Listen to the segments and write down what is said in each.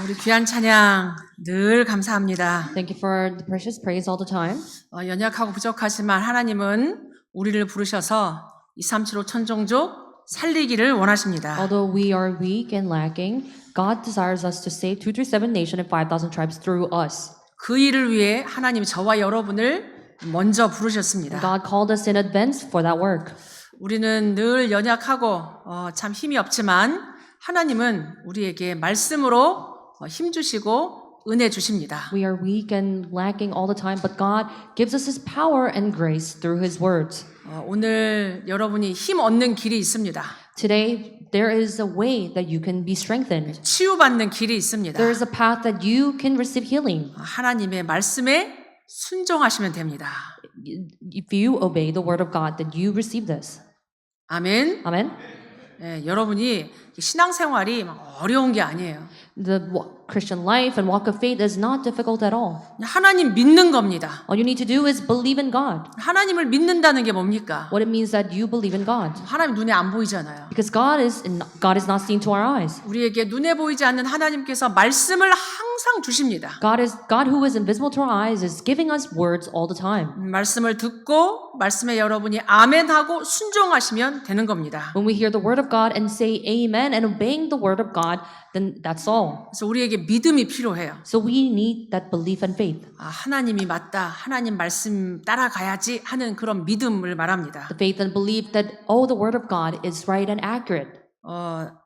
우리 귀한 찬양 늘 감사합니다. Thank you for the precious praise all the time. 연약하고 부족하지만 하나님은 우리를 부르셔서 237호 천종족 살리기를 원하십니다. Although we are weak and lacking, God desires us to save 237 nation and 5,000 tribes through us. 그 일을 위해 하나님이 저와 여러분을 먼저 부르셨습니다. God called us in advance for that work. 우리는 늘 연약하고 참 힘이 없지만 하나님은 우리에게 말씀으로 힘 주시고 은혜 주십니다. We are weak and lacking all the time, but God gives us His power and grace through His words. 오늘 여러분이 힘 얻는 길이 있습니다. Today, there is a way that you can be strengthened. 치유받는 길이 있습니다. There is a path that you can receive healing. 하나님의 말씀에 순종하시면 됩니다. If you obey the word of God, then you receive this. 아멘. Amen. 여러분이 신앙생활이 막 어려운 게 아니에요. The Christian life and walk of faith is not difficult at all. 하나님 믿는 겁니다. All you need to do is believe in God. 하나님을 믿는다는 게 뭡니까? What it means that you believe in God. 하나님 눈에 안 보이잖아요. Because God is not seen to our eyes. 우리에게 눈에 보이지 않는 하나님께서 말씀을 항상 주십니다. God who is invisible to our eyes is giving us words all the time. 말씀을 듣고 말씀에 여러분이 아멘하고 순종하시면 되는 겁니다. When we hear the word of God and say amen and obeying the word of God, then that's all. 그래서 우리에게 믿음이 필요해요. So we need that belief and faith. 하나님이 맞다. 하나님 말씀 따라가야지 하는 그런 믿음을 말합니다. The faith and belief that, the word of God is right and accurate.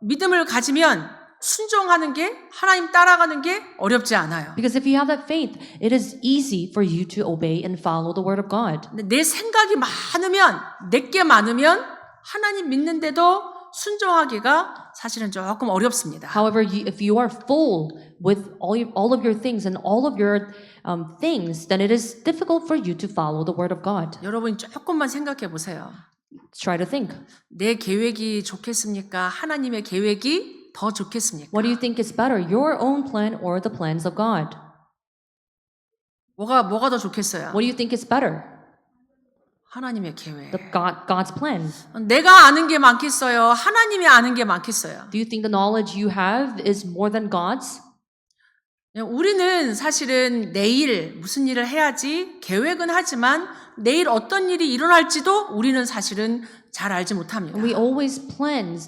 믿음을 가지면 순종하는 게 하나님 따라가는 게 어렵지 않아요. Because if you have that faith, it is easy for you to obey and follow the word of God. 근데 내 생각이 많으면, 내게 많으면 하나님 믿는데도 순종하기가 사실은 조금 어렵습니다. However, if you are full with all of your things and all of your things, then it is difficult for you to follow the word of God. 여러분 조금만 생각해 보세요. Try to think. 내 계획이 좋겠습니까? 하나님의 계획이 더 좋겠습니까? What do you think is better, your own plan or the plans of God? 뭐가 더 좋겠어요? What do you think is better? 하나님의 계획. God's plan. 내가 아는 게 많겠어요? 하나님이 아는 게 많겠어요? Do you think the knowledge you have is more than God's? 우리는 사실은 내일 무슨 일을 해야지 계획은 하지만 내일 어떤 일이 일어날지도 우리는 사실은 잘 알지 못합니다. We always plan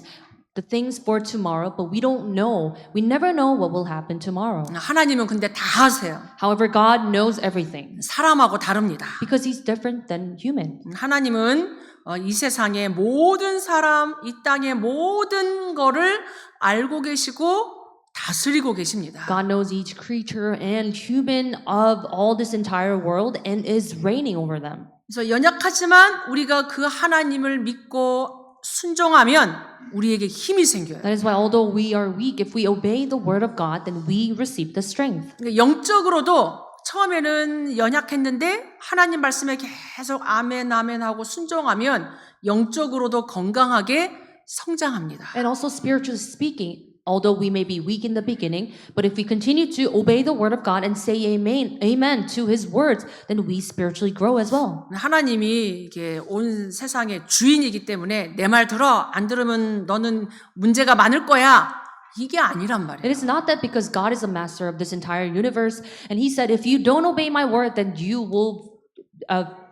the things for tomorrow, but we don't know. We never know what will happen tomorrow. 하나님은 근데 다 하세요. However, God knows everything 사람하고 다릅니다. because He's different than human. 하나님은 이 세상의 모든 사람, 이 땅의 모든 거를 알고 계시고 다스리고 계십니다. God knows each creature and human of all this entire world and is reigning over them. 그래서 연약하지만 우리가 그 하나님을 믿고 순종하면 우리에게 힘이 생겨요. That is why although we are weak, if we obey the word of God, then we receive the strength. 영적으로도 처음에는 연약했는데 하나님 말씀에 계속 아멘 아멘 하고 순종하면 영적으로도 건강하게 성장합니다. And also spiritually speaking, although we may be weak in the beginning, but if we continue to obey the word of God and say amen to His words, then we spiritually grow as well. 하나님이 이게 온 세상의 주인이기 때문에 내 말 들어 안 들으면 너는 문제가 많을 거야. 이게 아니란 말이에요. It is not that because God is the master of this entire universe, and He said, if you don't obey my word, then you will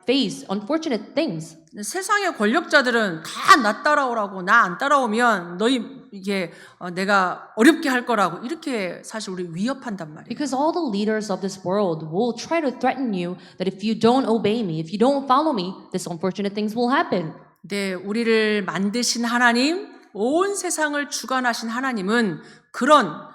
face unfortunate things. 세상의 권력자들은 다 나 따라오라고 나 안 따라오면 너희 이게 내가 어렵게 할 거라고 이렇게 사실 우리 위협한단 말이에요. Because all the leaders of this world will try to threaten you that if you don't obey me, if you don't follow me, this unfortunate things will happen. 네, 우리를 만드신 하나님, 온 세상을 주관하신 하나님은 그런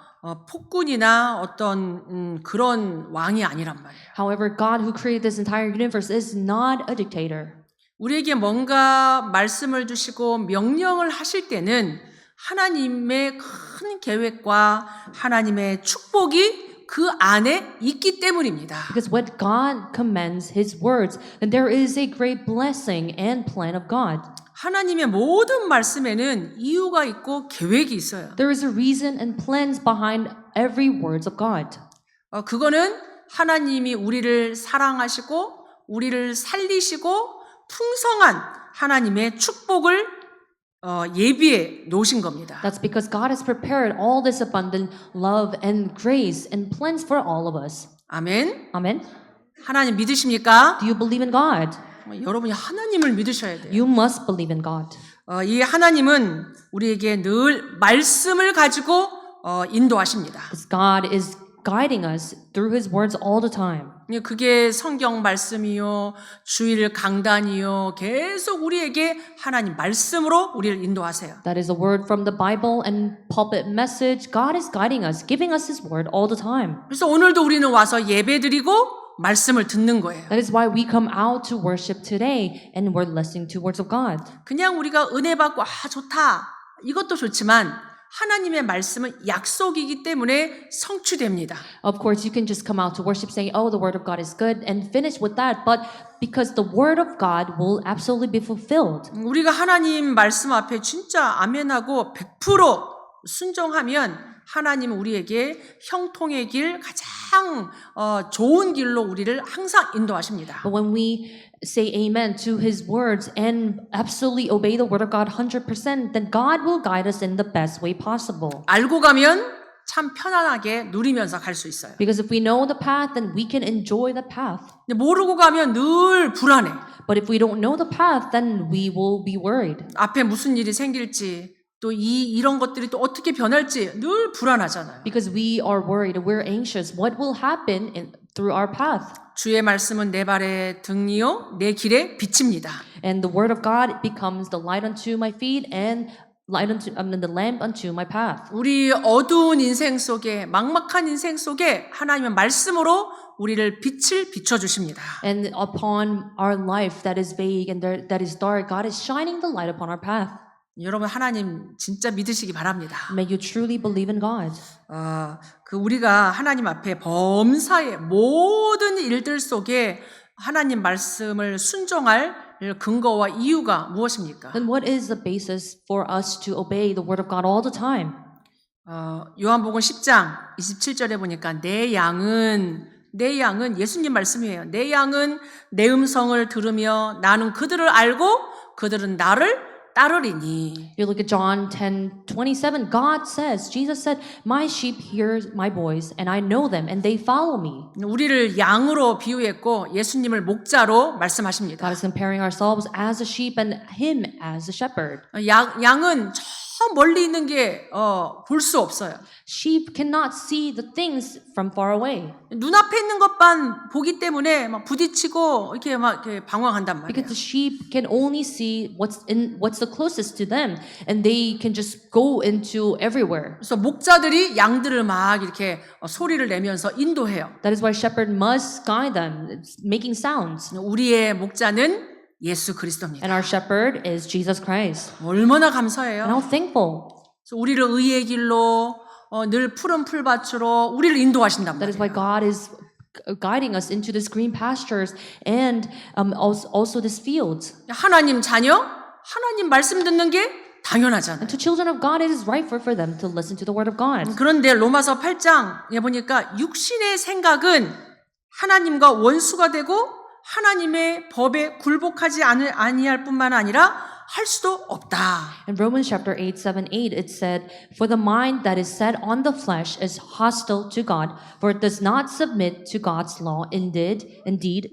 폭군이나 어떤 그런 왕이 아니란 말이에요. However, God who created this entire universe is not a dictator. 우리에게 뭔가 말씀을 주시고 명령을 하실 때는 하나님의 큰 계획과 하나님의 축복이 그 안에 있기 때문입니다. Because when God commands His words, then there is a great blessing and plan of God. 하나님의 모든 말씀에는 이유가 있고 계획이 있어요. There is a reason and plans behind every words of God. 그거는 하나님이 우리를 사랑하시고 우리를 살리시고 풍성한 하나님의 축복을 예비해 놓으신 겁니다. That's because God has prepared all this abundant love and grace and plans for all of us. 아멘. Amen. 하나님 믿으십니까? Do you believe in God? 여러분이 하나님을 믿으셔야 돼요. You must believe in God. 이 하나님은 우리에게 늘 말씀을 가지고 인도하십니다. Because God is guiding us through His words all the time. 그게 성경 말씀이요, 주일 강단이요, 계속 우리에게 하나님 말씀으로 우리를 인도하세요. That is a word from the Bible and pulpit message. God is guiding us, giving us His word all the time. 그래서 오늘도 우리는 와서 예배드리고 말씀을 듣는 거예요. That is why we come out to worship today and we're listening to words of God. 그냥 우리가 은혜 받고 좋다 이것도 좋지만 하나님의 말씀은 약속이기 때문에 성취됩니다. Of course, you can just come out to worship saying, oh, the word of God is good and finish with that. But because the word of God will absolutely be fulfilled. 우리가 하나님 말씀 앞에 진짜 아멘하고 100% 순종하면 하나님은 우리에게 형통의 길 가장 좋은 길로 우리를 항상 인도하십니다. But when we say amen to His words and absolutely obey the word of God 100%, then God will guide us in the best way possible. 알고 가면 참 편안하게 누리면서 갈 수 있어요. Because if we know the path, then we can enjoy the path. 근데 모르고 가면 늘 불안해. But if we don't know the path, then we will be worried. 앞에 무슨 일이 생길지 또 이런 것들이 또 어떻게 변할지 늘 불안하잖아요. Because we are worried, we're anxious. What will happen through our path? 주의 말씀은 내 발의 등이요 내 길의 빛입니다. And the word of God becomes the light unto my feet and the lamp unto my path. 우리 어두운 인생 속에 막막한 인생 속에 하나님의 말씀으로 우리를 빛을 비춰 주십니다. And upon our life that is vague and that is dark, God is shining the light upon our path. 여러분 하나님 진짜 믿으시기 바랍니다. May you truly believe in God. 우리가 하나님 앞에 범사의 모든 일들 속에 하나님 말씀을 순종할 근거와 이유가 무엇입니까? Then what is the basis for us to obey the word of God all the time? 요한복음 10장 27절에 보니까 내 양은 예수님 말씀이에요. 내 양은 내 음성을 들으며 나는 그들을 알고 그들은 나를 따르리니. You look at John 10:27. God says, Jesus said, "My sheep hear my voice, and I know them, and they follow me." 우리를 양으로 비유했고 예수님을 목자로 말씀하십니다. God is comparing ourselves as a sheep and Him as a shepherd. 양은 저 멀리 있는 게 볼 수 없어요. Sheep cannot see the things from far away. 눈앞에 있는 것만 보기 때문에 막 부딪히고 이렇게 방황한단 말이에요. Because the sheep can only see what's the closest to them, and they can just go into everywhere. 그래서 목자들이 양들을 막 이렇게 소리를 내면서 인도해요. That is why shepherd must guide them, it's making sounds. 우리의 목자는 예수 그리스도입니다. And our shepherd is Jesus Christ. 얼마나 And 감사해요. how thankful. 그래서 우리를 의의 길로 늘 푸른 풀밭으로 우리를 인도하신단 That is why 말이에요. God is guiding us into these green pastures and also these fields. 하나님 자녀, 하나님 말씀 듣는 게 당연하잖아요. And to children of God, it is right for them to listen to the word of God. 그런데 로마서 8장에 보니까 육신의 생각은 하나님과 원수가 되고 하나님의 법에 굴복하지 아니할 뿐만 아니라 할 수도 없다. In Romans chapter 8:7-8, it said, "For the mind that is set on the flesh is hostile to God, for it does not submit to God's law. Indeed,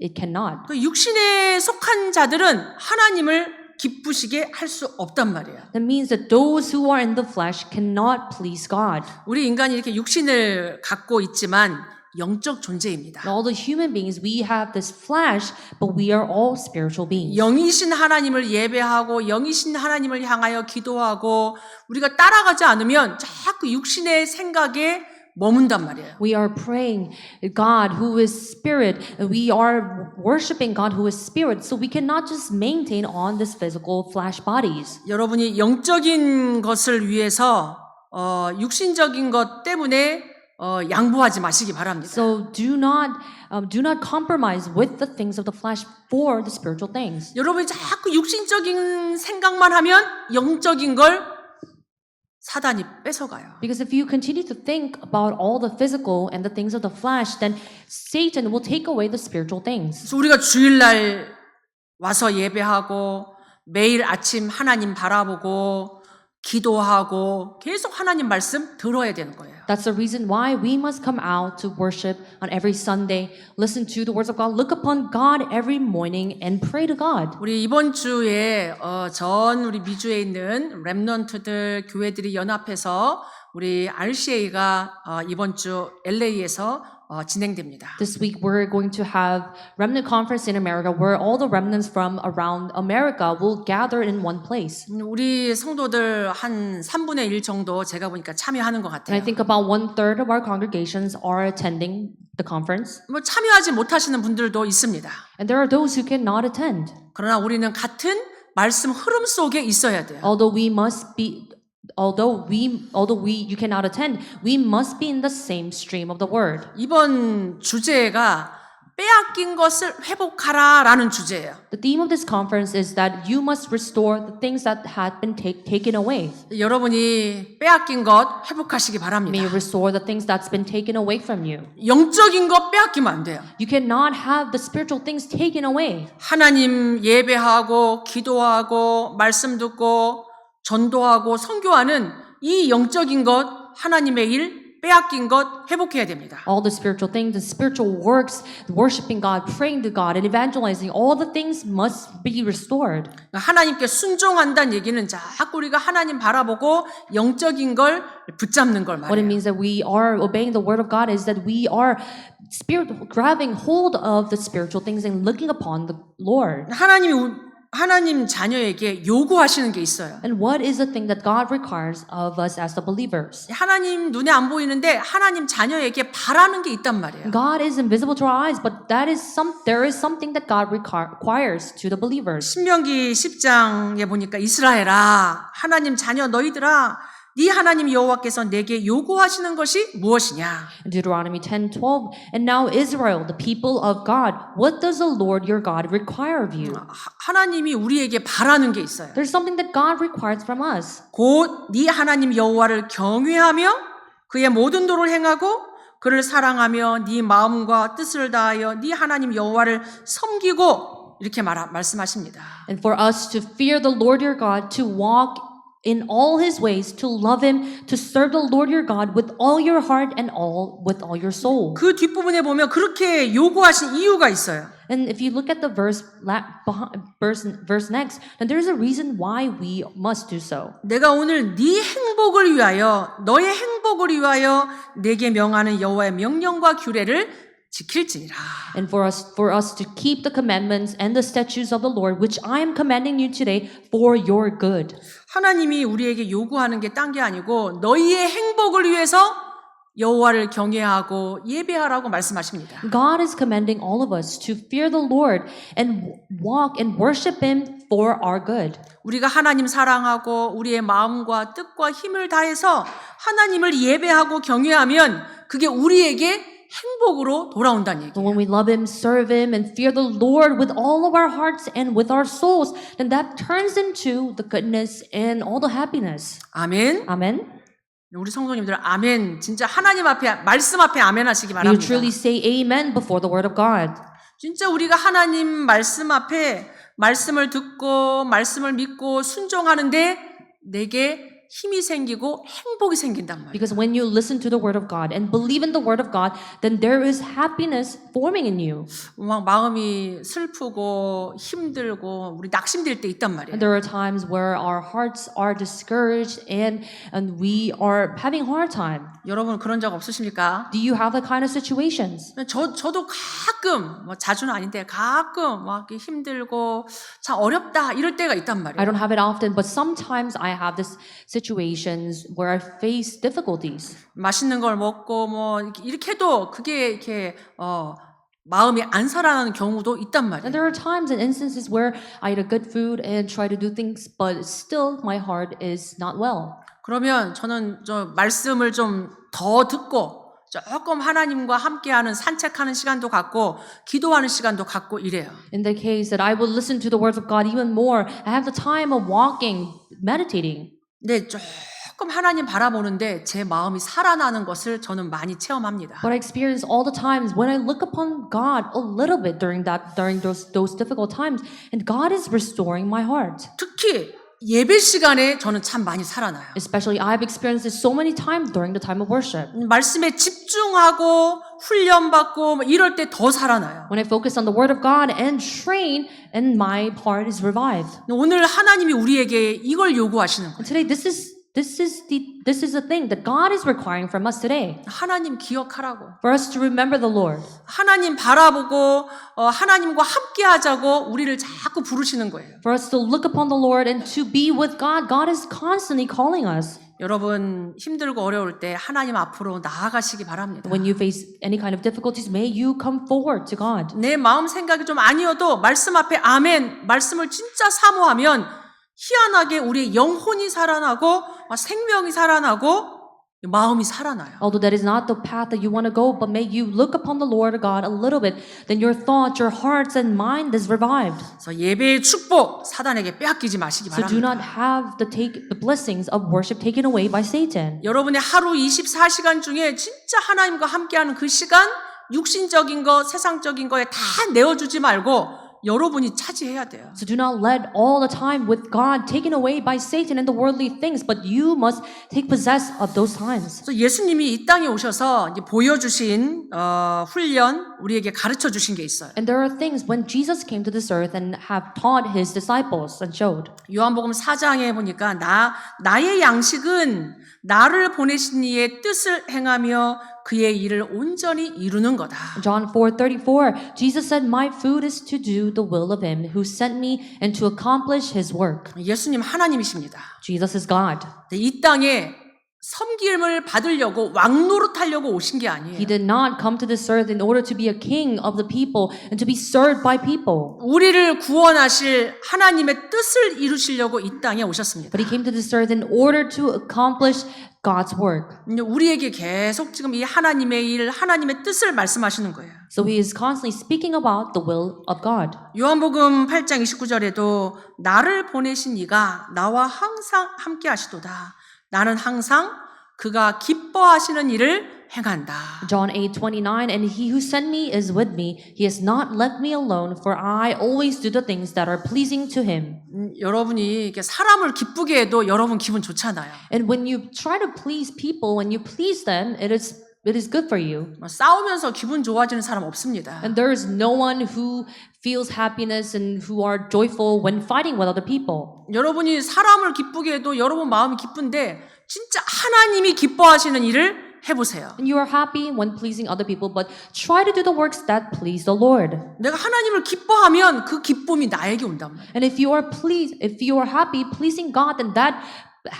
it cannot." 그 육신에 속한 자들은 하나님을 기쁘시게 할 수 없단 말이에요. That means that those who are in the flesh cannot please God. 우리 인간이 이렇게 육신을 갖고 있지만 영적 존재입니다. And all the human beings, we have this flesh, but we are all spiritual beings. 영이신 하나님을 예배하고 영이신 하나님을 향하여 기도하고 우리가 따라가지 않으면 자꾸 육신의 생각에 머문단 말이에요. We are praying God who is spirit, and we are worshiping God who is spirit, so we cannot just maintain on this physical flesh bodies. 여러분이 영적인 것을 위해서 육신적인 것 때문에 양보하지 마시기 바랍니다. So do not compromise with the things of the flesh for the spiritual things. 여러분이 자꾸 육신적인 생각만 하면 영적인 걸 사단이 뺏어가요. Because if you continue to think about all the physical and the things of the flesh, then Satan will take away the spiritual things. 그래서 우리가 주일날 와서 예배하고 매일 아침 하나님 바라보고 기도하고 계속 하나님 말씀 들어야 되는 거예요. That's the reason why we must come out to worship on every Sunday, listen to the words of God, look upon God every morning, and pray to God. 우리 이번 주에 전 우리 미주에 있는 렘넌트들 교회들이 연합해서 우리 RCA가 이번 주 LA에서 진행됩니다. This week we're going to have Remnant Conference in America where all the remnants from around America will gather in one place. 우리 성도들 한 3분의 1 정도 제가 보니까 참여하는 것 And I 같아요. think about 1/3 of our congregations are attending the conference. 뭐 참여하지 못하시는 분들도 있습니다. And there are those who cannot attend. 그러나 우리는 같은 말씀 흐름 속에 있어야 돼요. Although you cannot attend, we must be in the same stream of the word. 이번 주제가 빼앗긴 것을 회복하라라는 주제예요. The theme of this conference is that you must restore the things that had been taken away. 여러분이 빼앗긴 것 회복하시기 May 바랍니다. you restore the things that's been taken away from you. 영적인 것 빼앗기면 안 돼요. You cannot have the spiritual things taken away. 하나님 예배하고 기도하고 말씀 듣고 전도하고 선교하는 이 영적인 것 하나님의 일 빼앗긴 것 회복해야 됩니다. All the spiritual things, the spiritual works, worshiping God, praying to God, and evangelizing, all the things must be restored. 하나님께 순종한다는 얘기는 자꾸 우리가 하나님 바라보고 영적인 걸 붙잡는 걸 What it 말해요. means that we are obeying the word of God is that we are grabbing hold of the spiritual things and looking upon the Lord. 하나님 자녀에게 요구하시는 게 있어요. And what is the thing that God requires of us as the believers? 하나님 눈에 안 보이는데 하나님 자녀에게 바라는 게 있단 말이에요. God is invisible to our eyes, but there is something that God requires to the believers. 신명기 10장에 보니까 이스라엘아 하나님 자녀 너희들아 네 하나님 여호와께서 내게 요구하시는 것이 무엇이냐? In Deuteronomy 10:12, and now Israel, the people of God, what does the Lord your God require of you? 하나님이 우리에게 바라는 게 있어요. There's something that God requires from us. 곧 네 하나님 여호와를 경외하며 그의 모든 도를 행하고 그를 사랑하며 네 마음과 뜻을 다하여 네 하나님 여호와를 섬기고 이렇게 말씀하십니다. And for us to fear the Lord your God, to walk in all his ways, to love him, to serve the Lord your God with all your heart and with all your soul. 그 뒷부분에 보면 그렇게 요구하신 이유가 있어요. And if you look at the verse next, then there's a reason why we must do so. 내가 오늘 네 행복을 위하여 너의 행복을 위하여 내게 명하는 여호와의 명령과 규례를 지킬지니라. And for us to keep the commandments and the statutes of the Lord, which I am commanding you today for your good. 하나님이 우리에게 요구하는 게 딴 게 아니고 너희의 행복을 위해서 여호와를 경외하고 예배하라고 말씀하십니다. God is commanding all of us to fear the Lord and walk and worship him for our good. 우리가 하나님 사랑하고 우리의 마음과 뜻과 힘을 다해서 하나님을 예배하고 경외하면 그게 우리에게 행복으로 돌아온다는 얘기예요. But when we love him, serve him, and fear the Lord with all of our hearts and with our souls, then that turns into the goodness and all the happiness. 아멘. Amen. 우리 성도님들 아멘. 진짜 하나님 앞에 말씀 앞에 아멘 하시기 We will 바랍니다. truly say amen before the word of God. 진짜 우리가 하나님 말씀 앞에 말씀을 듣고 말씀을 믿고 순종하는데 내게 힘이 생기고 행복이 생긴단 말이에요. Because when you listen to the word of God and believe in the word of God, then there is happiness forming in you. 막 마음이 슬프고 힘들고 우리 낙심될 때 있단 말이에요. And there are times where our hearts are discouraged and we are having a hard time. 여러분 그런 적 없으십니까? Do you have that kind of situations? 저도 가끔 뭐 자주는 아닌데 가끔 막 이렇게 힘들고 참 어렵다 이럴 때가 있단 I 말이에요. don't have it often, but sometimes I have this situations where I face difficulties. 맛있는 걸 먹고 뭐 이렇게 해도 그게 이렇게 마음이 안 살아나는 경우도 있단 And 말이에요. there are times and instances where I eat a good food and try to do things, but still my heart is not well. 그러면 저는 말씀을 좀 더 듣고 조금 하나님과 함께하는 산책하는 시간도 갖고 기도하는 시간도 갖고 이래요. In the case that I will listen to the words of God even more, I have the time of walking, meditating. 근데 조금 하나님 바라보는데 제 마음이 살아나는 것을 저는 많이 체험합니다. What I experience all the times when I look upon God a little bit during those difficult times, and God is restoring my heart. 특히 예배 시간에 저는 참 많이 살아나요. Especially, I've experienced this so many times during the time of worship. 말씀에 집중하고 훈련받고 뭐 이럴 때 더 살아나요. When I focus on the Word of God and train, and my heart is revived. 오늘 하나님이 우리에게 이걸 요구하시는 거예요. And today, this is the thing that God is requiring from us today. 하나님 기억하라고. For us to remember the Lord. 하나님 바라보고 하나님과 함께 하자고 우리를 자꾸 부르시는 거예요. For us to look upon the Lord and to be with God. God is constantly calling us. 여러분 힘들고 어려울 때 하나님 앞으로 나아가시기 바랍니다. When you face any kind of difficulties, may you come forward to God. 내 마음 생각이 좀 아니어도 말씀 앞에 아멘, 말씀을 진짜 사모하면 희한하게 우리의 영혼이 살아나고 생명이 살아나고 마음이 살아나요. Although that is not the path that you want to go, but may you look upon the Lord God a little bit, then your thoughts, your hearts and mind is revived. 그래서 예배의 축복 사단에게 빼앗기지 마시기 So do not 바랍니다. have the blessings of worship taken away by Satan. 여러분의 하루 24시간 중에 진짜 하나님과 함께하는 그 시간 육신적인 거, 세상적인 거에 다 내어주지 말고 여러분이 차지해야 돼요. So do not let all the time with God taken away by Satan and the worldly things, but you must take possess of those times. 그래서 예수님이 이 땅에 오셔서 이제 보여주신 훈련 우리에게 가르쳐 주신 게 있어요. And there are things when Jesus came to this earth and have taught his disciples and showed. 요한복음 4장에 보니까 나의 양식은 나를 보내신 이의 뜻을 행하며 그의 일을 온전히 이루는 거다. John 4:34, Jesus said, "My food is to do the will of him who sent me and to accomplish his work." 예수님 하나님이십니다. Jesus is God. 이 땅에 섬김을 받으려고 왕노릇하려고 오신 게 아니에요. He did not come to this earth in order to be a king of the people and to be served by people. 우리를 구원하실 하나님의 뜻을 이루시려고 이 땅에 오셨습니다. But he came to this earth in order to accomplish God's work. 우리에게 계속 지금 이 하나님의 일, 하나님의 뜻을 말씀하시는 거예요. So he is constantly speaking about the will of God. 요한복음 8장 29절에도 나를 보내신 이가 나와 항상 함께 하시도다. 나는 항상 그가 기뻐하시는 일을 행한다. John 8:29, and he who sent me is with me. He has not left me alone, for I always do the things that are pleasing to him. 여러분이 이렇게 사람을 기쁘게 해도 여러분 기분 좋잖아요. And when you try to please people, when you please them, it is good for you. 싸우면서 기분 좋아지는 사람 없습니다. And there is no one who feels happiness and who are joyful when fighting with other people. 여러분이 사람을 기쁘게 해도 여러분 마음이 기쁜데 진짜 하나님이 기뻐하시는 일을 해보세요. And you are happy when pleasing other people, but try to do the works that please the Lord. 내가 하나님을 기뻐하면 그 기쁨이 나에게 온단 말이에요. And if you are happy pleasing God, then that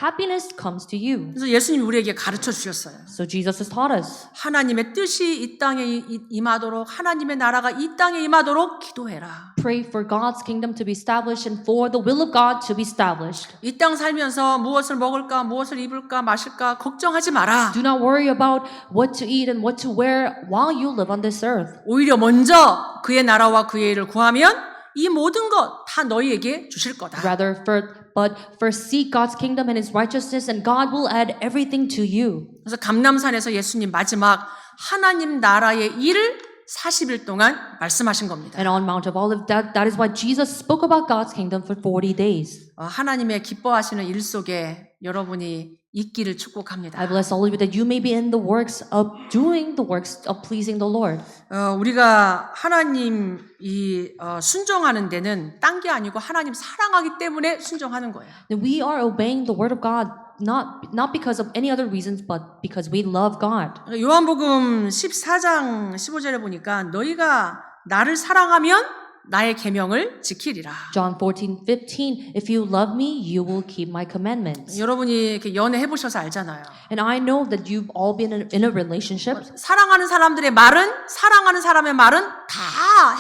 happiness comes to you. 그래서 예수님이 우리에게 가르쳐 주셨어요. So Jesus has taught us. 하나님의 뜻이 이 땅에 임하도록 하나님의 나라가 이 땅에 임하도록 기도해라. Pray for God's kingdom to be established and for the will of God to be established. 이 땅 살면서 무엇을 먹을까, 무엇을 입을까, 마실까 걱정하지 마라. Do not worry about what to eat and what to wear while you live on this earth. 오히려 먼저 그의 나라와 그의 일을 구하면 이 모든 것 다 너희에게 주실 거다. But first seek God's kingdom and His righteousness, and God will add everything to you. 그래서 감람산에서 예수님 마지막 하나님 나라의 일을 40일 동안 말씀하신 겁니다. And on Mount of Olives, that is why Jesus spoke about God's kingdom for 40 days. 하나님의 기뻐하시는 일 속에 여러분이 있기를 축복합니다. I bless all of you that you may be in the works of doing the works of pleasing the Lord. 우리가 하나님 순종하는 데는 딴 게 아니고 하나님 사랑하기 때문에 순종하는 거예요. And we are obeying the word of God not because of any other reasons, but because we love God. 요한복음 14장 15절에 보니까 너희가 나를 사랑하면 나의 계명을 지키리라. John 14:15, if you love me, you will keep my commandments. 여러분이 이렇게 연애해 보셔서 알잖아요. And I know that you've all been in a relationship. 사랑하는 사람들의 말은 사랑하는 사람의 말은 다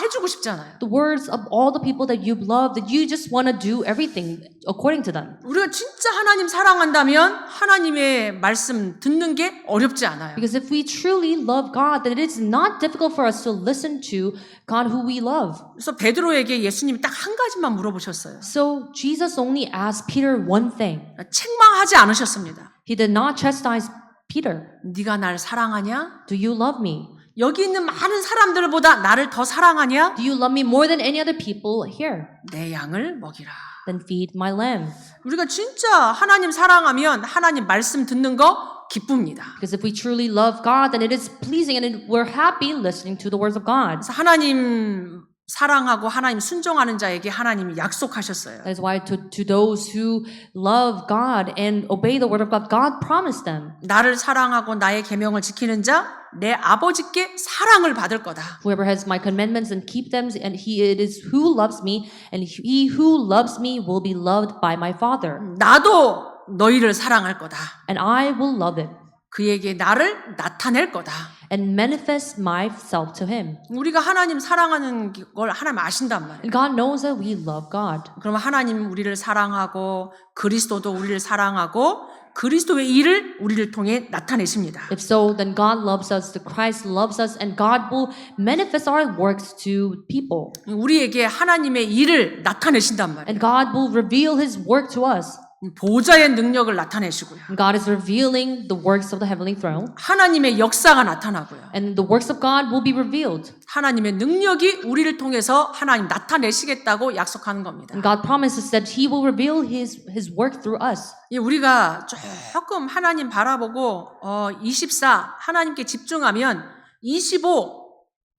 해주고 싶잖아요. The words of all the people that you love, that you just want to do everything according to them. 우리가 진짜 하나님 사랑한다면 하나님의 말씀 듣는 게 어렵지 않아요. Because if we truly love God, then it is not difficult for us to listen to God who we love. 그래서 베드로에게 예수님이 딱 한 가지만 물어보셨어요. So Jesus only asked Peter one thing. 책망하지 않으셨습니다. He did not chastise Peter. 네가 날 사랑하냐? Do you love me? 여기 있는 많은 사람들보다 나를 더 사랑하냐? Do you love me more than any other people here? 내 양을 먹이라. Then feed my lamb. 우리가 진짜 하나님 사랑하면 하나님 말씀 듣는 거 기쁩니다. Because if we truly love God, then it is pleasing and we're happy listening to the words of God. 그래서 하나님 사랑하고 하나님 순종하는 자에게 하나님이 약속하셨어요. That is why to those who love God and obey the word of God, God promised them. 나를 사랑하고 나의 계명을 지키는 자 내 아버지께 사랑을 받을 거다. Whoever has my commandments and keep them, and it is who loves me, and he who loves me will be loved by my Father. 나도 너희를 사랑할 거다. And I will love him 그에게 나를 나타낼 거다. and manifest myself to him. 우리가 하나님 사랑하는 걸 하나님 아신단 말이에요. And God knows that we love God. 그러면 하나님 우리를 사랑하고 그리스도도 우리를 사랑하고 그리스도의 일을 우리를 통해 나타내십니다. If so, then God loves us, the Christ loves us, and God will manifest our works to people. 우리에게 하나님의 일을 나타내신단 말이에요. And God will reveal his work to us. 보좌의 능력을 나타내시고요. And God is revealing the works of the heavenly throne. 하나님의 역사가 나타나고요. And the works of God will be revealed. 하나님의 능력이 우리를 통해서 하나님 나타내시겠다고 약속하는 겁니다. And God promises that he will reveal his work through us. 우리가 조금 하나님 바라보고 24 하나님께 집중하면 25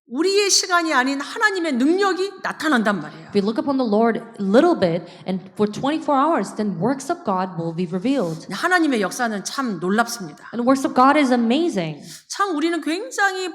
우리의 시간이 아닌 하나님의 능력이 나타난단 말이에요. If we look upon the Lord a little bit and for 24 hours, then works of God will be revealed. 하나님의 역사는 참 놀랍습니다. And the works of God is amazing. 참 우리는 굉장히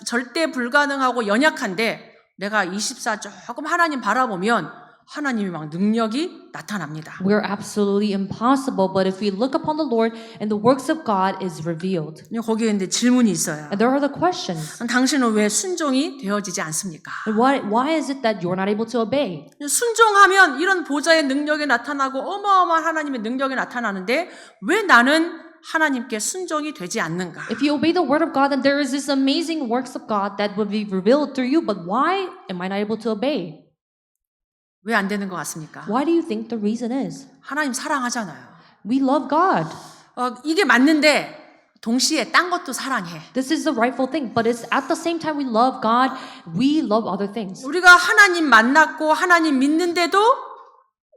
절대 불가능하고 연약한데 내가 24 조금 하나님 바라보면 하나님의 막 능력이 나타납니다. We're absolutely impossible, but if we look upon the Lord and the works of God is revealed. 거기에 근데 질문이 있어요. And there are the questions. 당신은 왜 순종이 되어지지 않습니까? And why is it that you're not able to obey? 순종하면 이런 보좌의 능력이 나타나고 어마어마한 하나님의 능력이 나타나는데 왜 나는 하나님께 순종이 되지 않는가? If you obey the word of God, then there is this amazing works of God that will be revealed through you, but why am I not able to obey? 왜 안 되는 것 같습니까? Why do you think the reason is? 하나님 사랑하잖아요. We love God. 이게 맞는데 동시에 딴 것도 사랑해. This is the rightful thing, but it's at the same time we love God, we love other things. 우리가 하나님 만났고 하나님 믿는데도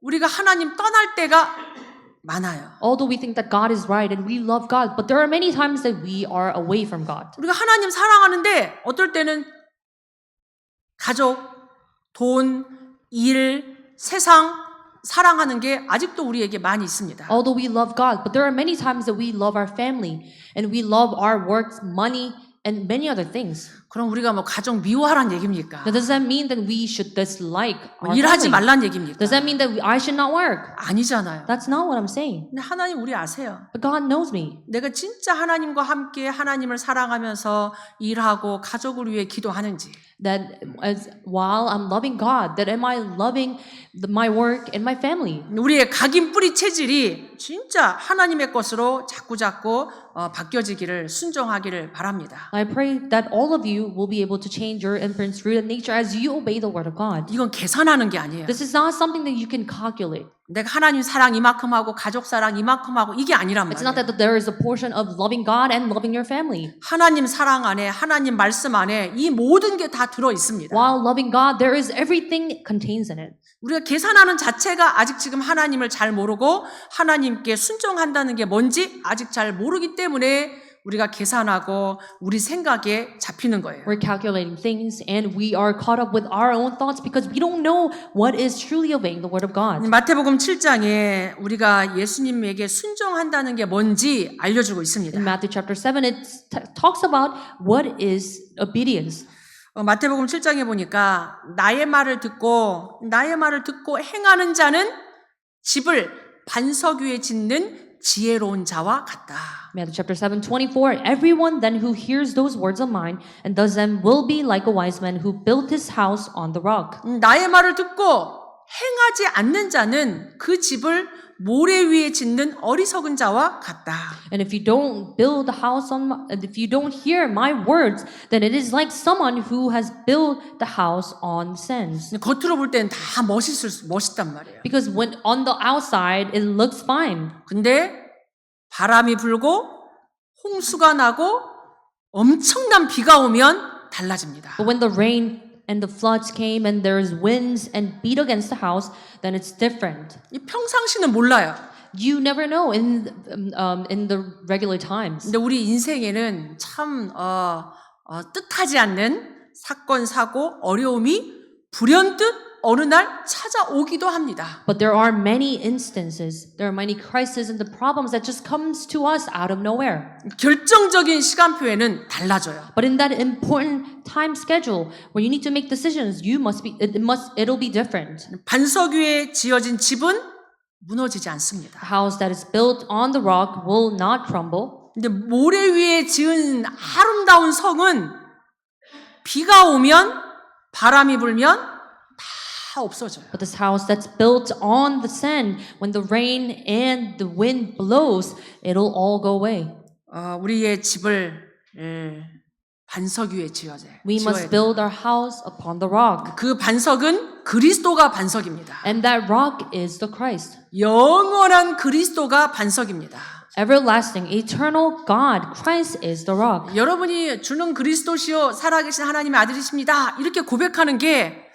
우리가 하나님 떠날 때가 많아요. Although we think that God is right and we love God, but there are many times that we are away from God. 우리가 하나님 사랑하는데 어떨 때는 가족, 돈, 일, 세상 사랑하는 게 아직도 우리에게 많이 있습니다. Although we love God, but there are many times that we love our family and we love our works, money, and many other things. 그럼 우리가 뭐 가족 미워하란 얘기입니까? Now, does that mean that we should dislike our 일하지 family? 말란 얘기입니까? Does that mean that I should not work? 아니잖아요. That's not what I'm saying. 근데 하나님 우리 아세요. But God knows me. 내가 진짜 하나님과 함께 하나님을 사랑하면서 일하고 가족을 위해 기도하는지 That as while I'm loving God, that am I loving my work and my family? 우리의 각인 뿌리 체질이 진짜 하나님의 것으로 자꾸자꾸 바뀌어지기를 순종하기를 바랍니다. I pray that all of you will be able to change your imprint, root, and nature as you obey the word of God. 이건 계산하는 게 아니에요. This is not something that you can calculate. 내가 하나님 사랑 이만큼 하고 가족 사랑 이만큼 하고 이게 아니란 It's not 말이에요. that there is a portion of loving God and loving your family. 하나님 사랑 안에 하나님 말씀 안에 이 모든 게 다 들어 있습니다. While loving God, there is everything contains in it. 우리가 계산하는 자체가 아직 지금 하나님을 잘 모르고 하나님께 순종한다는 게 뭔지 아직 잘 모르기 때문에 우리가 계산하고 우리 생각에 잡히는 거예요. We're calculating things and we are caught up with our own thoughts because we don't know what is truly obeying the word of God. 마태복음 7장에 우리가 예수님에게 순종한다는 게 뭔지 알려주고 있습니다. In Matthew chapter 7, it talks about what is obedience. 마태복음 7장에 보니까 나의 말을 듣고 행하는 자는 집을 반석 위에 짓는 지혜로운 자와 같다. Matthew chapter 7:24. Everyone then who hears those words of mine and does them will be like a wise man who built his house on the rock. 나의 말을 듣고 행하지 않는 자는 그 집을 모래 위에 짓는 어리석은 자와 같다. And if you don't build a house on and if you don't hear my words, then it is like someone who has built the house on sands. 겉으로 볼 때는 다 멋있단 말이에요. Because when on the outside it looks fine. 근데 바람이 불고 홍수가 나고 엄청난 비가 오면 달라집니다. But when the rain and the floods came and there's winds and beat against the house, then it's different. 이 평상시는 몰라요. You never know in the regular times. 근데 우리 인생에는 참 뜻하지 않는 사건, 사고, 어려움이 불현듯 어느 날 찾아오기도 합니다. But there are many instances, there are many crises and the problems that just comes to us out of nowhere. 결정적인 시간표에는 달라져요. But in that important time schedule where you need to make decisions, it'll be different. 반석 위에 지어진 집은 무너지지 않습니다. A house that is built on the rock will not crumble. 근데 모래 위에 지은 아름다운 성은 비가 오면 바람이 불면 다 없어져요. But this house that's built on the sand, when the rain and the wind blows, it'll all go away. 우리의 집을 반석 위에 지어야 We must build our house upon the rock. 그 반석은 그리스도가 반석입니다. And that rock is the Christ. 영원한 그리스도가 반석입니다. Everlasting, eternal God, Christ is the rock. 여러분이 주는 그리스도시요 살아계신 하나님의 아들이십니다. 이렇게 고백하는 게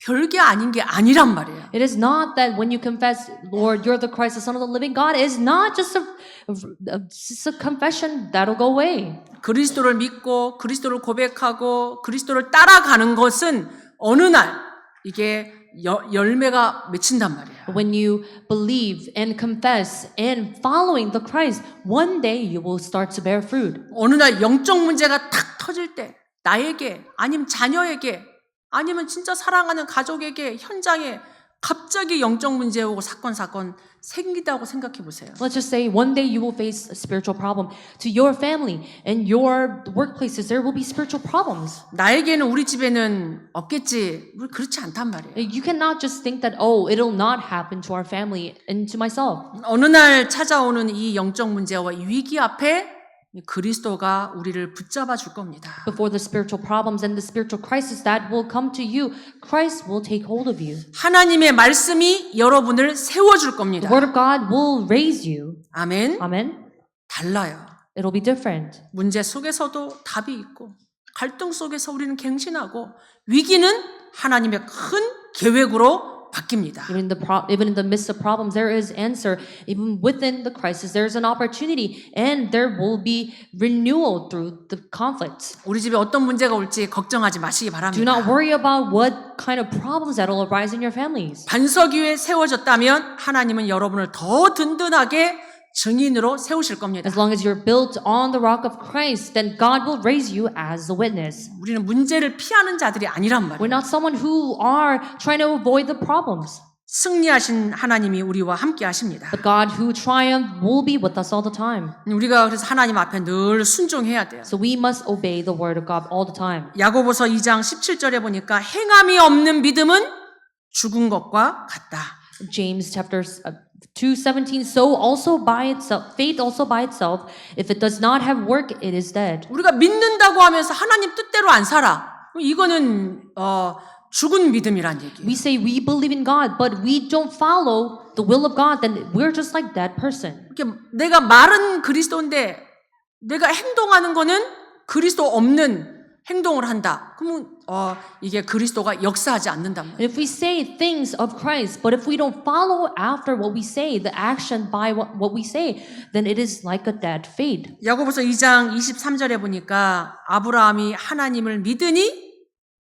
별게 아닌 게 아니란 말이에요. It is not that when you confess, Lord, you're the Christ, the Son of the living God, it's not just a confession that'll go away. 그리스도를 믿고 그리스도를 고백하고 그리스도를 따라가는 것은 어느 날 이게 열매가 맺힌단 말이에요. When you believe and confess and following the Christ, one day you will start to bear fruit. 어느 날 영적 문제가 탁 터질 때 나에게 아니면 자녀에게 아니면 진짜 사랑하는 가족에게 현장에 갑자기 영적 문제 오고 사건 생기다고 생각해 보세요. Let's just say one day you will face a spiritual problem. To your family and your workplaces, there will be spiritual problems. 나에게는 우리 집에는 없겠지. 우리 그렇지 않단 말이에요. You cannot just think that, oh, it'll not happen to our family and to myself. 어느 날 찾아오는 이 영적 문제와 이 위기 앞에 그리스도가 우리를 붙잡아 줄 겁니다. Before the spiritual problems and the spiritual crisis that will come to you, Christ will take hold of you. 하나님의 말씀이 여러분을 세워 줄 The 겁니다. word of God will raise you. 아멘. Amen. 달라요. It'll be different. 문제 속에서도 답이 있고 갈등 속에서 우리는 갱신하고 위기는 하나님의 큰 계획으로 바뀝니다. Even in the midst of problems, there is answer. Even within the crisis, there is an opportunity, and there will be renewal through the conflicts. 우리 집에 어떤 문제가 올지 걱정하지 마시기 Do 바랍니다. not worry about what kind of problems that will arise in your families. 반석 위에 세워졌다면 하나님은 여러분을 더 든든하게 증인으로 세우실 겁니다. As long as you're built on the rock of Christ, then God will raise you as a witness. 우리는 문제를 피하는 자들이 아니란 We're 말이에요. not someone who are trying to avoid the problems. 승리하신 하나님이 우리와 함께 하십니다. But God who triumphed will be with us all the time. 우리가 그래서 하나님 앞에 늘 순종해야 돼요. So we must obey the word of God all the time. 야고보서 2장 17절에 보니까 행함이 없는 믿음은 죽은 것과 같다. James chapter 2:17. So also by itself, faith also by itself, if it does not have work, it is dead. 우리가 믿는다고 하면서 하나님 뜻대로 안 살아. 이거는 죽은 믿음이란 얘기예요. We say we believe in God, but we don't follow the will of God, then we're just like that person. 이렇게 내가 말은 그리스도인데 내가 행동하는 거는 그리스도 없는 행동을 한다. 그러면 이게 그리스도가 역사하지 않는단 말이에요. And if we say things of Christ, but if we don't follow after what we say, the action by what we say, then it is like a dead faith. 야고보서 2장 23절에 보니까 아브라함이 하나님을 믿으니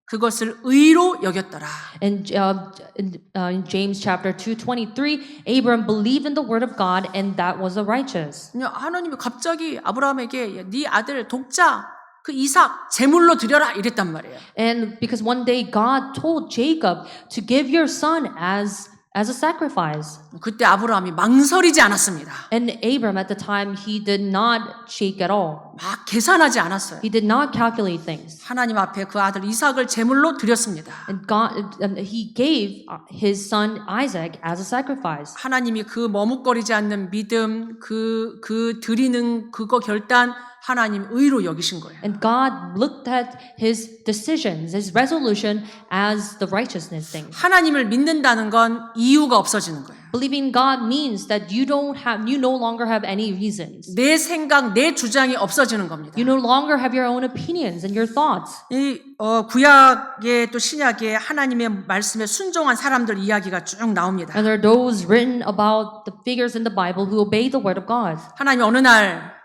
그것을 의로 여겼더라. And in James chapter 2:23, Abraham believed in the word of God, and that was righteous. 하나님이 갑자기 아브라함에게 네 아들 독자 그 이삭 제물로 드려라 이랬단 말이에요. And because one day God told Jacob to give your son as as a sacrifice. 그때 아브라함이 망설이지 않았습니다. And Abram at the time, he did not shake at all. 막 계산하지 않았어요. He did not calculate things. 하나님 앞에 그 아들 이삭을 제물로 드렸습니다. And he gave his son Isaac as a sacrifice. 하나님이 그 머뭇거리지 않는 믿음, 그 드리는 그거 결단 하나님 의로 여기신 거예요. And God looked at his decisions, his resolution as the righteousness thing. 하나님을 믿는다는 건 이유가 없어지는 거예요. Believing God means that you no longer have any reasons. 내 생각, 내 주장이 없어지는 겁니다. You no longer have your own opinions and your thoughts. 이 구약의 또 신약의 하나님의 말씀에 순종한 사람들 이야기가 쭉 나옵니다. And there are those written about the figures in the Bible who obey the word of God. 하나님이 어느 날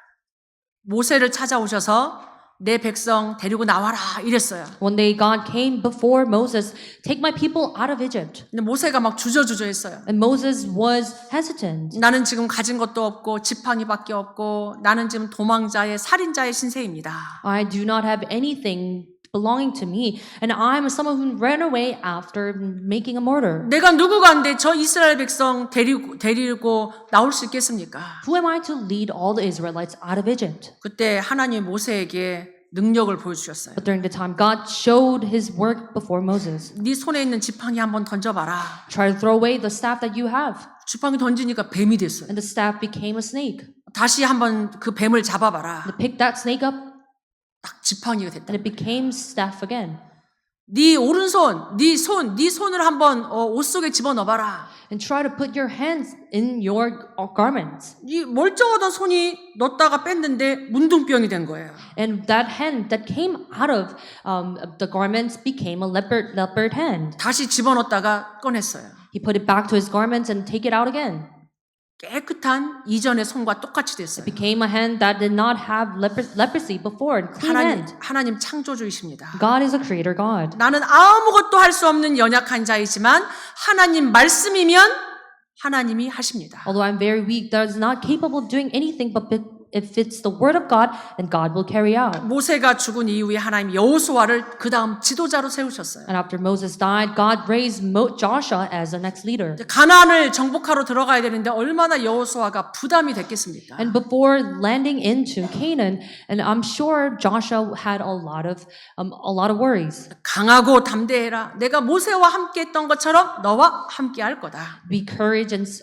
모세를 찾아오셔서 내 백성 데리고 나와라 이랬어요. One day God came before Moses, take my people out of Egypt. 근데 모세가 막 주저주저했어요. And Moses was hesitant. 나는 지금 가진 것도 없고 지팡이밖에 없고 나는 지금 도망자의 살인자의 신세입니다. I do not have anything belonging to me, and I'm someone who ran away after making a murder. 내가 누구가 한데 저 이스라엘 백성 데리고 나올 수 있겠습니까? Who am I to lead all the Israelites out of Egypt? 그때 하나님이 모세에게 능력을 보여주셨어요. But during the time, God showed his work before Moses. 네 손에 있는 지팡이 한번 던져봐라. Try to throw away the staff that you have. 지팡이 던지니까 뱀이 됐어요. And the staff became a snake. 다시 한번 그 뱀을 잡아봐라. And pick that snake up, 딱 지팡이가 됐다. and it became staff again. 네 오른손, 네 손을 한번 옷 속에 집어넣어봐라. And try to put your hands in your garments. 이 멀쩡하던 손이 넣었다가 뺐는데 문둥병이 된 거예요. And that hand that came out of the garments became a leopard hand. 다시 집어넣었다가 꺼냈어요. He put it back to his garments and take it out again. 깨끗한 이전의 손과 똑같이 됐어요. Became a hand that did not have leprosy before. Clean hand. 하나님 창조주이십니다. God is a creator God. 나는 아무것도 할 수 없는 연약한 자이지만 하나님 말씀이면 하나님이 하십니다. Although I'm very weak, that is not capable of doing anything, but if it's the word of God, then God will carry out. 모세가 죽은 이후에 하나님 여호수아를 그 다음 지도자로 세우셨어요. And after Moses died, God raised Joshua as the next leader. 가나안을 정복하러 들어가야 되는데 얼마나 여호수아가 부담이 됐겠습니까? And before landing into Canaan, and I'm sure Joshua had a lot of worries. 강하고 담대해라. 내가 모세와 함께했던 것처럼 너와 함께할 거다. Be courageous,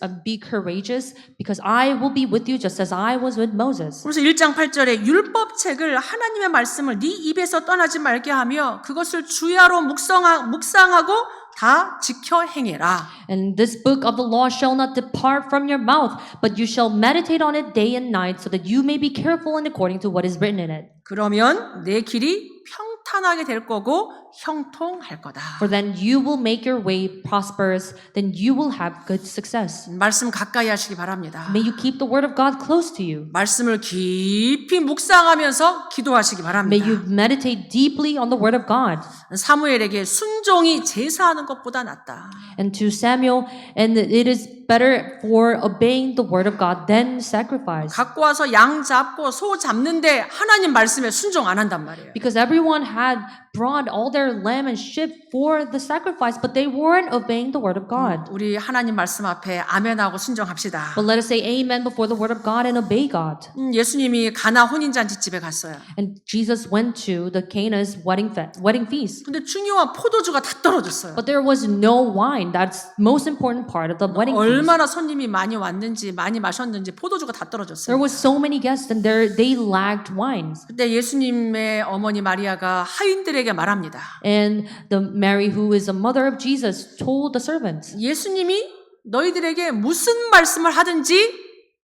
because I will be with you just as I was with Moses. 그래서 1장 8절에 율법책을 하나님의 말씀을 네 입에서 떠나지 말게 하며 그것을 주야로 묵상하고 다 지켜 행해라. And this book of the law shall not depart from your mouth, but you shall meditate on it day and night, so that you may be careful in according to what is written in it. 그러면 내 길이 평탄하게 될 거고 형통할 거다. For then you will make your way prosperous, then you will have good success. 말씀 가까이 하시기 바랍니다. May you keep the word of God close to you. 말씀을 깊이 묵상하면서 기도하시기 May 바랍니다. you meditate deeply on the word of God. 사무엘에게 순종이 제사하는 것보다 낫다. And to Samuel, and it is better for obeying the word of God than sacrifice. 갖고 와서 양 잡고 소 잡는데 하나님 말씀에 순종 안 한단 말이에요. Because everyone had brought all their lamb and sheep for the sacrifice, but they weren't obeying the word of God. 우리 하나님 말씀 앞에 아멘하고 순종합시다. But let us say amen before the word of God and obey God. 예수님이 가나 혼인잔치집에 갔어요. And Jesus went to the Cana's wedding feast. 근데 중요한 포도주가 다 떨어졌어요. But there was no wine. That's most important part of the wedding feast. 얼마나 손님이 많이 왔는지 많이 마셨는지 포도주가 다 떨어졌어요. There was so many guests and they lacked wines. 그때 예수님의 어머니 마리아가 하인들에게 말합니다. And the Mary, who is a mother of Jesus, told the servants, 예수님이 너희들에게 무슨 말씀을 하든지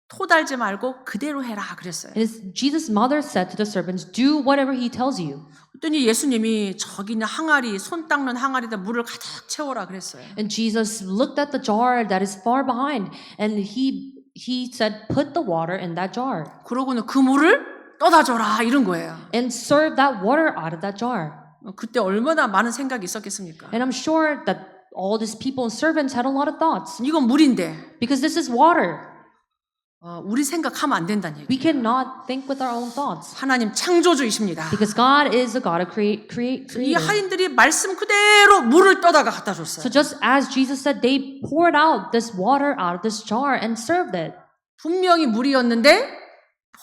토달지 말고 그대로 해라 그랬어요. and Jesus' mother said to the servants, do whatever he tells you. 그랬더니 예수님이 저기 있는 항아리, 손 닦는 항아리에다 물을 가득 채워라 그랬어요. And Jesus looked at the jar that is far behind, and he said, put the water in that jar. 그러고는 그 물을 떠다 줘라 이런 거예요. And serve that water out of that jar. 그때 얼마나 많은 생각이 있었겠습니까? And I'm sure that all these people and servants had a lot of thoughts. 이건 물인데 Because this is water. 우리 생각하면 안 된다는 얘기. We cannot think with our own thoughts. 하나님 창조주이십니다. Because God is a God of 이 creator. 하인들이 말씀 그대로 물을 떠다가 갖다 줬어요. So just as Jesus said, they poured out this water out of this jar and served it. 분명히 물이었는데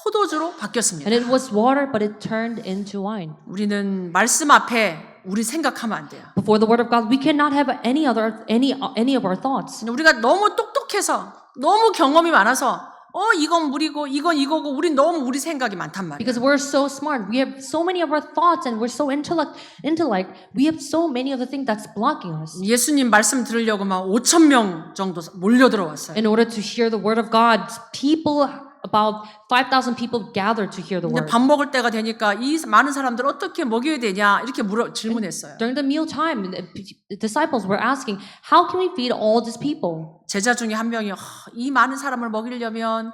포도주로 바뀌었습니다. And it was water, but it turned into wine. 우리는 말씀 앞에 우리 생각하면 안 돼요. Before the word of God, we cannot have any of our thoughts. 우리가 너무 똑똑해서 너무 경험이 많아서 이건 물이고 이건 이거고 우린 너무 우리 생각이 많단 말이에요. Because we're so smart, we have so many of our thoughts, and we're so intellect. We have so many of the things that's blocking us. 예수님 말씀 들으려고 막 5,000명 정도 몰려들어왔어요. In order to hear the word of God, about 5,000 people gathered to hear the 근데 word. 밥 먹을 때가 되니까 이 많은 사람들 어떻게 먹여야 되냐 이렇게 질문했어요. During the meal time, the disciples were asking, "How can we feed all these people?" 제자 중에 한 명이 이 많은 사람을 먹이려면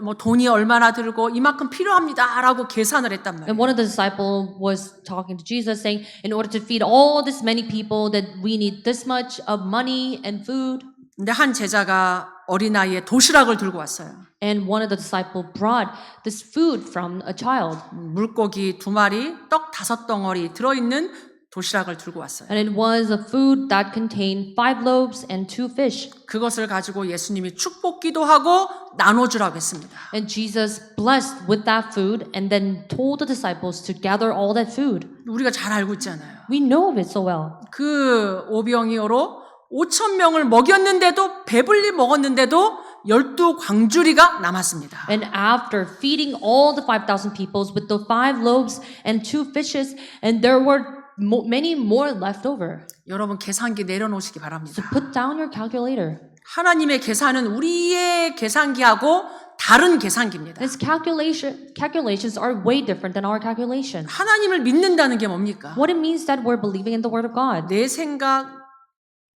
뭐 돈이 얼마나 들고 이만큼 필요합니다라고 계산을 했단 말이에요. And one of the disciples was talking to Jesus, saying, "In order to feed all this many people, that we need this much of money and food." 근데 한 제자가 어린아이의 도시락을 들고 왔어요. And one of the disciples brought this food from a child. 물고기 2마리, 떡 5덩어리 들어있는 도시락을 들고 왔어요. And it was a food that contained 5 loaves and 2 fish. 그것을 가지고 예수님이 축복 기도하고 나눠주라고 했습니다. And Jesus blessed with that food and then told the disciples to gather all that food. 우리가 잘 알고 있잖아요. We know of it so well. 그 오병이어로 5,000명을 먹였는데도 배불리 먹었는데도 12광주리가 남았습니다. And after feeding all the 5,000 people with the 5 loaves and 2 fishes, and there were many more left over. 여러분 계산기 내려놓으시기 바랍니다. So put down your calculator. 하나님의 계산은 우리의 계산기하고 다른 계산기입니다. His calculations are way different than our calculation. 하나님을 믿는다는 게 뭡니까? What it means that we're believing in the word of God. 내 생각,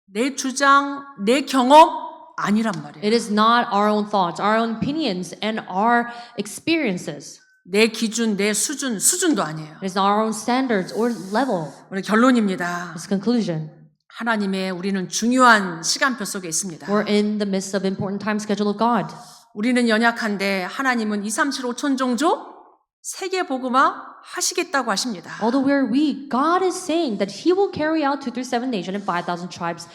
내 주장, 내 경험 아니란 말이에요. It is not our own thoughts, our own opinions, and our experiences. 내 기준, 내 수준도 아니에요. It is not our own standards or level. 우리 결론입니다. It's conclusion. 하나님의 우리는 중요한 시간표 속에 있습니다. We're in the midst of important time schedule of God. 우리는 연약한데 하나님은 2, 3, 7, 5천 종족 세계 복음화 하시겠다고 하십니다. Although we're weak, God is saying that He will carry out 2 through 7 nation and 5,000 tribes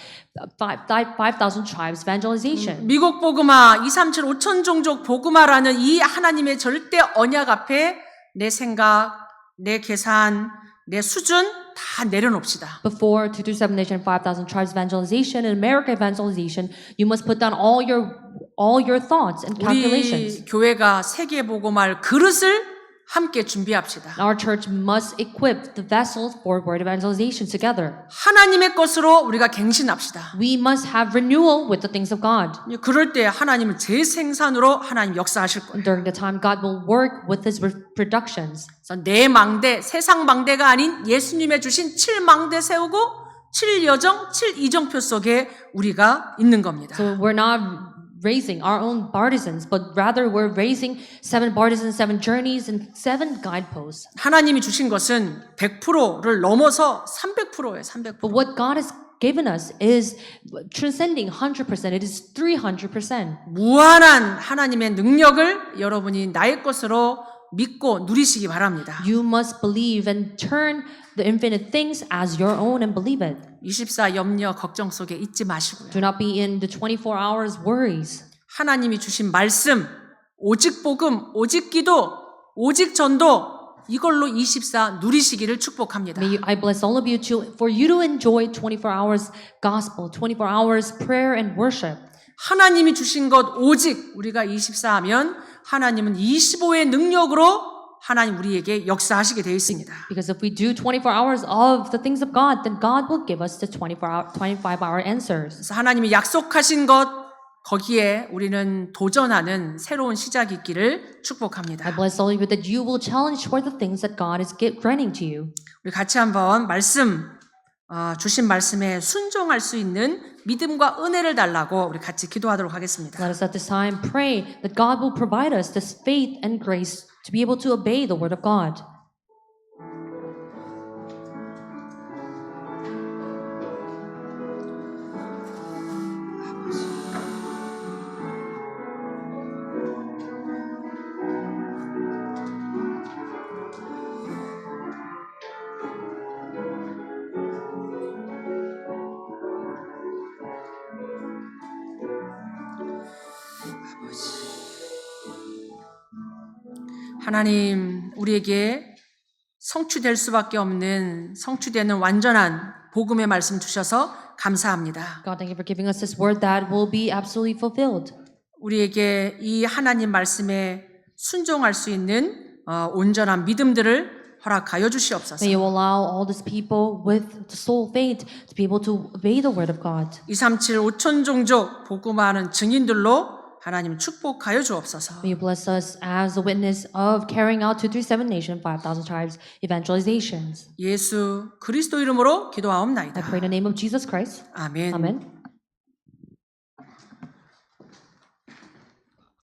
evangelization. 미국 복음화 2, 3, 7, 5천 종족 복음화라는 이 하나님의 절대 언약 앞에 내 생각, 내 계산, 내 수준 다 내려놓읍시다. Before 2 through 7 nation and 5,000 tribes evangelization and America evangelization, you must put down all your thoughts and calculations. 우리 교회가 세계 복음화할 그릇을 함께 준비합시다. Our church must equip the vessels for word evangelization together. 하나님의 것으로 우리가 갱신합시다. We must have renewal with the things of God. 그럴 때 하나님은 재생산으로 하나님 역사하실 거예요. During the time, God will work with His productions. 그래서 내 망대, 세상 망대가 아닌 예수님의 주신 7망대 세우고 7여정, 7이정표 속에 우리가 있는 겁니다. So we're not raising our own partisans, but rather we're raising 7 partisans, 7 journeys, and 7 guideposts. 하나님이 주신 것은 100%를 넘어서 300%예요. 300%. But what God has given us is transcending 100%. It is 300%. 무한한 하나님의 능력을 여러분이 나의 것으로 믿고 누리시기 바랍니다. You must believe and turn the infinite things as your own and believe it. 24 염려 걱정 속에 있지 마시고요. Do not be in the 24 hours worries. 하나님이 주신 말씀, 오직 복음, 오직 기도, 오직 전도 이걸로 24 누리시기를 축복합니다. I bless all of you for you to enjoy 24 hours gospel, 24 hours prayer and worship. 하나님이 주신 것 오직 우리가 24 하면 하나님은 25의 능력으로 하나님 우리에게 역사하시게 되어 있습니다. Because if we do 24 hours of the things of God, then God will give us the 25-hour answers. 그래서 하나님이 약속하신 것 거기에 우리는 도전하는 새로운 시작이 있기를 축복합니다. I bless all of you that you will challenge for the things that God is granting to you. 우리 같이 한번 주신 말씀에 순종할 수 있는 믿음과 은혜를 달라고 우리 같이 기도하도록 하겠습니다. Let us at this time pray that God will provide us this faith and grace to be able to obey the word of God. 하나님, 우리에게 성취될 수밖에 없는 성취되는 완전한 복음의 말씀 주셔서 감사합니다. God, thank you for giving us this word that will be absolutely fulfilled. 우리에게 이 하나님 말씀에 순종할 수 있는 온전한 믿음들을 허락하여 주시옵소서. May you allow all these people with the soul faith to be able to obey the word of God. 237 5천 종족 복음하는 증인들로 하나님 축복하여 주옵소서. May you bless us as a witness of carrying out 237 nation, 5,000 tribes evangelizations. 예수 그리스도 이름으로 I 기도하옵나이다. pray in the name of Jesus Christ. 아멘. Amen.